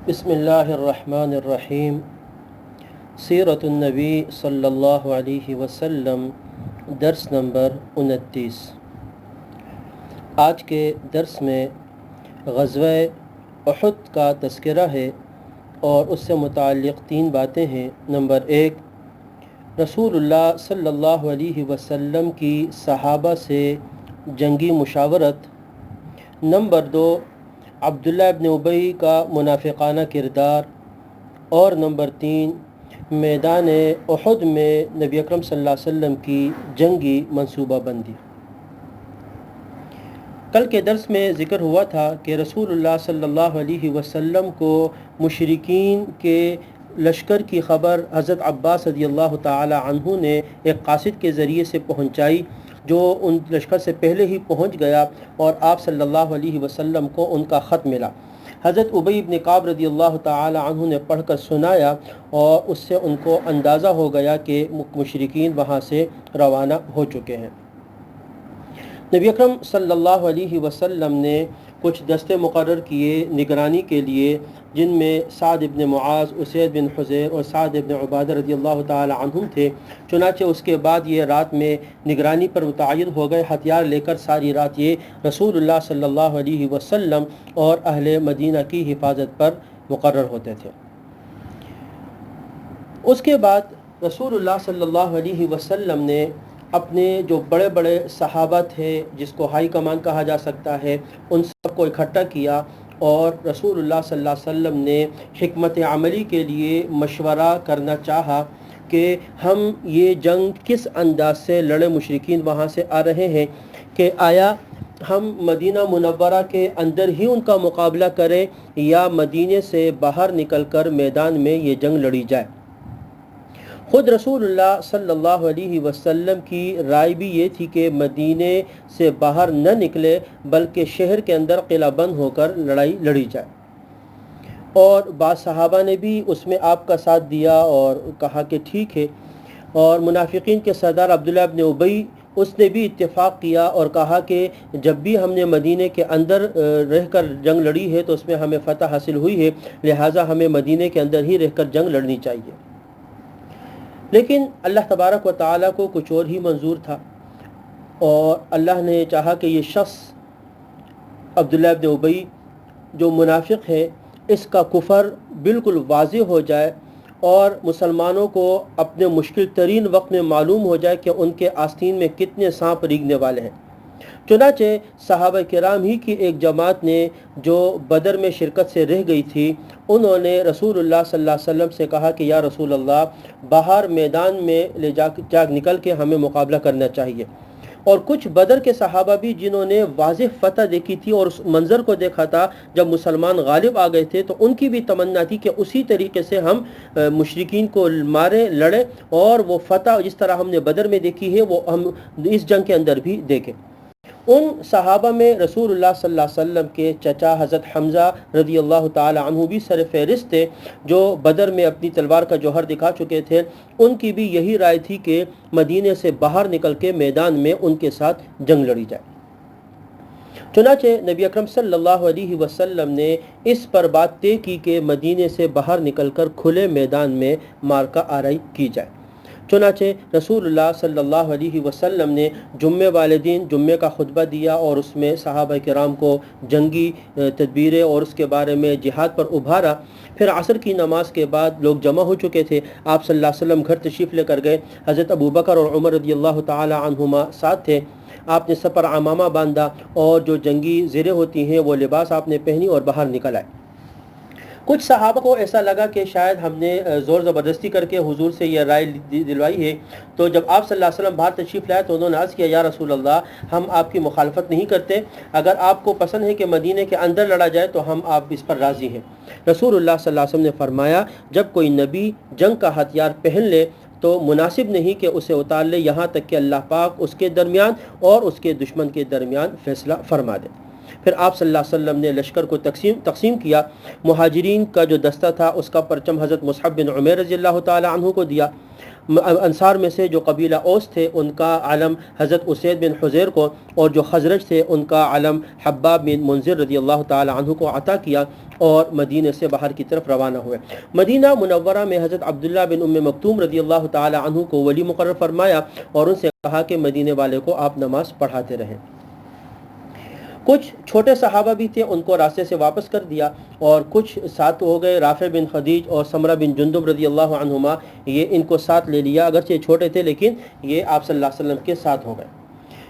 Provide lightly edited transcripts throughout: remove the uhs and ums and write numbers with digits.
بسم اللہ الرحمن الرحیم۔ سیرت النبی صلی اللہ علیہ وسلم، درس نمبر 29۔ آج کے درس میں غزوہ احد کا تذکرہ ہے اور اس سے متعلق 3 باتیں ہیں۔ نمبر 1، رسول اللہ صلی اللہ علیہ وسلم کی صحابہ سے جنگی مشاورت۔ نمبر 2، عبداللہ ابن ابی کا منافقانہ کردار۔ اور نمبر 3، میدان احد میں نبی اکرم صلی اللہ علیہ وسلم کی جنگی منصوبہ بندی۔ کل کے درس میں ذکر ہوا تھا کہ رسول اللہ صلی اللہ علیہ وسلم کو مشرکین کے لشکر کی خبر حضرت عباس رضی اللہ تعالی عنہ نے ایک قاصد کے ذریعے سے پہنچائی، جو ان لشکر سے پہلے ہی پہنچ گیا، اور آپ صلی اللہ علیہ وسلم کو ان کا خط ملا۔ حضرت ابی بن کعب رضی اللہ تعالی عنہ نے پڑھ کر سنایا، اور اس سے ان کو اندازہ ہو گیا کہ مشرکین وہاں سے روانہ ہو چکے ہیں۔ نبی اکرم صلی اللہ علیہ وسلم نے کچھ دستے مقرر کیے نگرانی کے لیے، جن میں سعد بن معاذ، اسید بن حضیر اور سعد بن عبادہ رضی اللہ تعالی عنہم تھے۔ چنانچہ اس کے بعد یہ رات میں نگرانی پر متعین ہو گئے، ہتھیار لے کر ساری رات یہ رسول اللہ صلی اللہ علیہ وسلم اور اہل مدینہ کی حفاظت پر مقرر ہوتے تھے۔ اس کے بعد رسول اللہ صلی اللہ علیہ وسلم نے اپنے جو بڑے بڑے صحابہ تھے، جس کو ہائی کمان کہا جا سکتا ہے، ان سب کو اکٹھا کیا، اور رسول اللہ صلی اللہ علیہ وسلم نے حکمت عملی کے لیے مشورہ کرنا چاہا کہ ہم یہ جنگ کس انداز سے لڑے۔ مشرکین وہاں سے آ رہے ہیں کہ آیا ہم مدینہ منورہ کے اندر ہی ان کا مقابلہ کریں، یا مدینے سے باہر نکل کر میدان میں یہ جنگ لڑی جائے۔ خود رسول اللہ صلی اللہ علیہ وسلم کی رائے بھی یہ تھی کہ مدینے سے باہر نہ نکلے، بلکہ شہر کے اندر قلعہ بند ہو کر لڑائی لڑی جائے۔ اور بعض صحابہ نے بھی اس میں آپ کا ساتھ دیا اور کہا کہ ٹھیک ہے، اور منافقین کے سردار عبداللہ ابن ابی، اس نے بھی اتفاق کیا اور کہا کہ جب بھی ہم نے مدینے کے اندر رہ کر جنگ لڑی ہے تو اس میں ہمیں فتح حاصل ہوئی ہے، لہٰذا ہمیں مدینے کے اندر ہی رہ کر جنگ لڑنی چاہیے۔ لیکن اللہ تبارک و تعالیٰ کو کچھ اور ہی منظور تھا، اور اللہ نے چاہا کہ یہ شخص عبداللہ ابن ابی جو منافق ہے، اس کا کفر بالکل واضح ہو جائے، اور مسلمانوں کو اپنے مشکل ترین وقت میں معلوم ہو جائے کہ ان کے آستین میں کتنے سانپ ریگنے والے ہیں۔ چنانچہ صحابہ کرام ہی کی ایک جماعت نے جو بدر میں شرکت سے رہ گئی تھی، انہوں نے رسول اللہ صلی اللہ علیہ وسلم سے کہا کہ یا رسول اللہ، باہر میدان میں لے جا نکل کے ہمیں مقابلہ کرنا چاہیے۔ اور کچھ بدر کے صحابہ بھی جنہوں نے واضح فتح دیکھی تھی اور اس منظر کو دیکھا تھا جب مسلمان غالب آ گئے تھے، تو ان کی بھی تمنا تھی کہ اسی طریقے سے ہم مشرکین کو ماریں، لڑیں، اور وہ فتح جس طرح ہم نے بدر میں دیکھی ہے وہ ہم اس جنگ کے اندر بھی دیکھیں۔ ان صحابہ میں رسول اللہ صلی اللہ علیہ وسلم کے چچا حضرت حمزہ رضی اللہ تعالی عنہ بھی سر فہرست تھے، جو بدر میں اپنی تلوار کا جوہر دکھا چکے تھے۔ ان کی بھی یہی رائے تھی کہ مدینے سے باہر نکل کے میدان میں ان کے ساتھ جنگ لڑی جائے۔ چنانچہ نبی اکرم صلی اللہ علیہ وسلم نے اس پر بات طے کی کہ مدینے سے باہر نکل کر کھلے میدان میں معرکہ آرائی کی جائے۔ چنانچہ رسول اللہ صلی اللہ علیہ وسلم نے جمعے والے دن جمعے کا خطبہ دیا، اور اس میں صحابہ کرام کو جنگی تدبیریں اور اس کے بارے میں جہاد پر ابھارا۔ پھر عصر کی نماز کے بعد لوگ جمع ہو چکے تھے، آپ صلی اللہ علیہ وسلم گھر تشریف لے کر گئے۔ حضرت ابوبکر اور عمر رضی اللہ تعالی عنہما ساتھ تھے۔ آپ نے سر پر عمامہ باندھا، اور جو جنگی زریں ہوتی ہیں وہ لباس آپ نے پہنی اور باہر نکل آئے۔ کچھ صحابہ کو ایسا لگا کہ شاید ہم نے زور زبردستی کر کے حضور سے یہ رائے دلوائی ہے، تو جب آپ صلی اللہ علیہ وسلم باہر تشریف لائے تو انہوں نے عرض کیا یا رسول اللہ، ہم آپ کی مخالفت نہیں کرتے، اگر آپ کو پسند ہے کہ مدینے کے اندر لڑا جائے تو ہم آپ اس پر راضی ہیں۔ رسول اللہ صلی اللہ علیہ وسلم نے فرمایا، جب کوئی نبی جنگ کا ہتھیار پہن لے تو مناسب نہیں کہ اسے اتار لے یہاں تک کہ اللہ پاک اس کے درمیان اور اس کے دشمن کے درمیان فیصلہ فرما دے۔ پھر آپ صلی اللہ علیہ وسلم نے لشکر کو تقسیم کیا۔ مہاجرین کا جو دستہ تھا اس کا پرچم حضرت مصعب بن عمیر رضی اللہ تعالی عنہ کو دیا۔ انصار میں سے جو قبیلہ اوس تھے ان کا علم حضرت اسید بن حضیر کو، اور جو خزرج تھے ان کا علم حباب بن منذر رضی اللہ تعالی عنہ کو عطا کیا۔ اور مدینہ سے باہر کی طرف روانہ ہوئے۔ مدینہ منورہ میں حضرت عبداللہ بن ام مکتوم رضی اللہ تعالی عنہ کو ولی مقرر فرمایا اور ان سے کہا کہ مدینے والے کو آپ نماز پڑھاتے رہیں۔ کچھ چھوٹے صحابہ بھی تھے، ان کو راستے سے واپس کر دیا، اور کچھ ساتھ ہو گئے۔ رافع بن خدیج اور سمرہ بن جندب رضی اللہ عنہما، یہ ان کو ساتھ لے لیا، اگرچہ چھوٹے تھے لیکن یہ آپ صلی اللہ علیہ وسلم کے ساتھ ہو گئے۔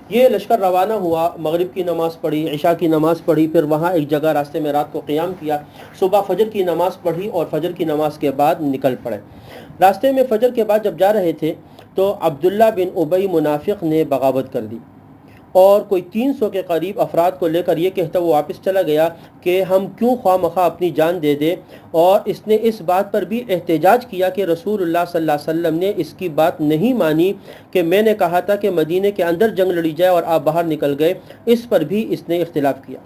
یہ لشکر روانہ ہوا، مغرب کی نماز پڑھی، عشاء کی نماز پڑھی، پھر وہاں ایک جگہ راستے میں رات کو قیام کیا، صبح فجر کی نماز پڑھی اور فجر کی نماز کے بعد نکل پڑے۔ راستے میں فجر کے بعد جب جا رہے تھے تو عبداللہ بن ابی منافق نے بغاوت کر دی اور کوئی 300 کے قریب افراد کو لے کر یہ کہتا وہ واپس چلا گیا کہ ہم کیوں خواہ مخواہ اپنی جان دے دے، اور اس نے اس بات پر بھی احتجاج کیا کہ رسول اللہ صلی اللہ علیہ وسلم نے اس کی بات نہیں مانی کہ میں نے کہا تھا کہ مدینے کے اندر جنگ لڑی جائے اور آپ باہر نکل گئے، اس پر بھی اس نے اختلاف کیا۔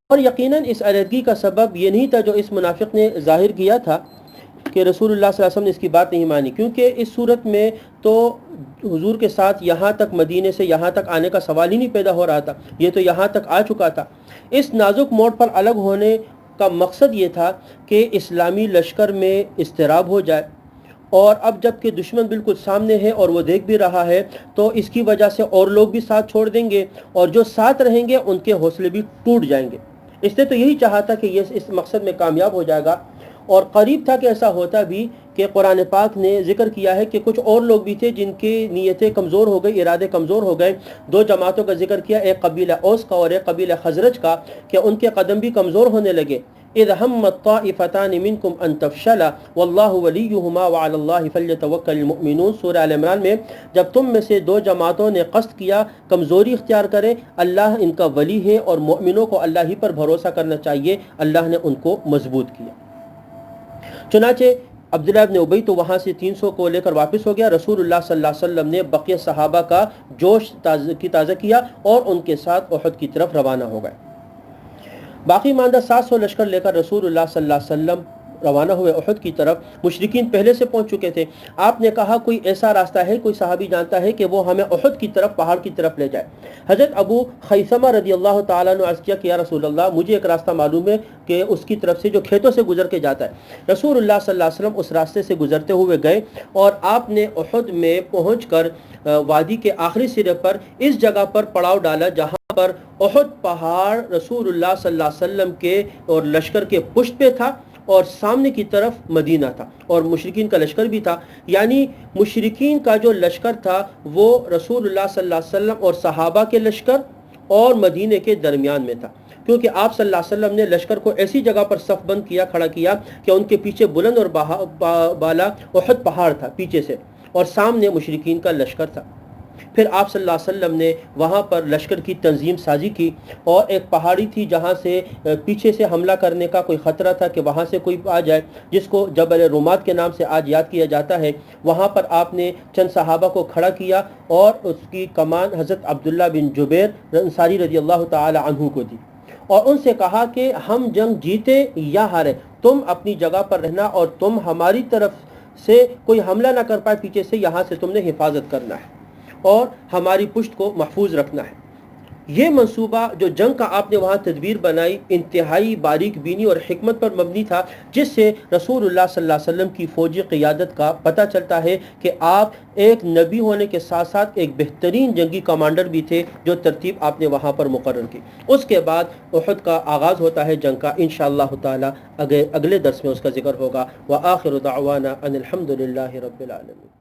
اور یقیناً اس علیحدگی کا سبب یہ نہیں تھا جو اس منافق نے ظاہر کیا تھا کہ رسول اللہ صلی اللہ علیہ وسلم نے اس کی بات نہیں مانی، کیونکہ اس صورت میں تو حضور کے ساتھ یہاں تک مدینے سے یہاں تک آنے کا سوال ہی نہیں پیدا ہو رہا تھا، یہ تو یہاں تک آ چکا تھا۔ اس نازک موڑ پر الگ ہونے کا مقصد یہ تھا کہ اسلامی لشکر میں اضطراب ہو جائے، اور اب جب کہ دشمن بالکل سامنے ہے اور وہ دیکھ بھی رہا ہے تو اس کی وجہ سے اور لوگ بھی ساتھ چھوڑ دیں گے، اور جو ساتھ رہیں گے ان کے حوصلے بھی ٹوٹ جائیں گے۔ اس نے تو یہی چاہا تھا کہ یہ اس مقصد میں کامیاب ہو جائے گا، اور قریب تھا کہ ایسا ہوتا بھی، کہ قرآن پاک نے ذکر کیا ہے کہ کچھ اور لوگ بھی تھے جن کی نیتیں کمزور ہو گئی، ارادے کمزور ہو گئے۔ دو جماعتوں کا ذکر کیا، ایک قبیلہ اوس کا اور ایک قبیلہ خزرج کا، کہ ان کے قدم بھی کمزور ہونے لگے۔ اذ همت طائفتان منکم ان تفشلا واللہ ولیہما وعلی اللہ فلیتوکل المؤمنون، سورہ آل عمران میں، جب تم میں سے دو جماعتوں نے قصد کیا کمزوری اختیار کرے، اللہ ان کا ولی ہے اور مؤمنوں کو اللہ ہی پر بھروسہ کرنا چاہیے، اللہ نے ان کو مضبوط کیا۔ چنانچہ عبداللہ ابن ابی تو وہاں سے 300 کو لے کر واپس ہو گیا۔ رسول اللہ صلی اللہ علیہ وسلم نے بقیہ صحابہ کا جوش تازہ کیا اور ان کے ساتھ احد کی طرف روانہ ہو گئے۔ باقی ماندہ 700 لشکر لے کر رسول اللہ صلی اللہ علیہ وسلم روانہ ہوئے احد کی طرف۔ مشرکین پہلے سے پہنچ چکے تھے۔ آپ نے کہا کوئی ایسا راستہ ہے، کوئی صحابی جانتا ہے کہ وہ ہمیں احد کی طرف، پہاڑ کی طرف لے جائے؟ حضرت ابو خیثمہ رضی اللہ تعالیٰ عنہ عرض کیا کہ یا رسول اللہ، مجھے ایک راستہ معلوم ہے کہ اس کی طرف سے جو کھیتوں سے گزر کے جاتا ہے۔ رسول اللہ صلی اللہ علیہ وسلم اس راستے سے گزرتے ہوئے گئے اور آپ نے احد میں پہنچ کر وادی کے آخری سرے پر اس جگہ پر پڑاؤ ڈالا جہاں پر احد پہاڑ رسول اللہ صلی اللہ علیہ وسلم کے اور لشکر کے پشت پہ تھا، اور سامنے کی طرف مدینہ تھا اور مشرکین کا لشکر بھی تھا۔ یعنی مشرکین کا جو لشکر تھا وہ رسول اللہ صلی اللہ علیہ وسلم اور صحابہ کے لشکر اور مدینے کے درمیان میں تھا، کیونکہ آپ صلی اللہ علیہ وسلم نے لشکر کو ایسی جگہ پر صف بند کیا، کھڑا کیا کہ ان کے پیچھے بلند اور بالا احد پہاڑ تھا پیچھے سے، اور سامنے مشرکین کا لشکر تھا۔ پھر آپ صلی اللہ علیہ وسلم نے وہاں پر لشکر کی تنظیم سازی کی، اور ایک پہاڑی تھی جہاں سے پیچھے سے حملہ کرنے کا کوئی خطرہ تھا کہ وہاں سے کوئی آ جائے، جس کو جبل رومات کے نام سے آج یاد کیا جاتا ہے۔ وہاں پر آپ نے چند صحابہ کو کھڑا کیا اور اس کی کمان حضرت عبداللہ بن جبیر انصاری رضی اللہ تعالی عنہ کو دی، اور ان سے کہا کہ ہم جنگ جیتے یا ہارے، تم اپنی جگہ پر رہنا اور تم ہماری طرف سے کوئی حملہ نہ کر پائے پیچھے سے، یہاں سے تم نے حفاظت کرنا ہے اور ہماری پشت کو محفوظ رکھنا ہے۔ یہ منصوبہ جو جنگ کا آپ نے وہاں تدبیر بنائی انتہائی باریک بینی اور حکمت پر مبنی تھا، جس سے رسول اللہ صلی اللہ علیہ وسلم کی فوجی قیادت کا پتہ چلتا ہے کہ آپ ایک نبی ہونے کے ساتھ ساتھ ایک بہترین جنگی کمانڈر بھی تھے، جو ترتیب آپ نے وہاں پر مقرر کی۔ اس کے بعد احد کا آغاز ہوتا ہے جنگ کا، انشاءاللہ تعالی اگلے درس میں اس کا ذکر ہوگا۔ وآخر دعوانا ان الحمد للہ رب العالمین۔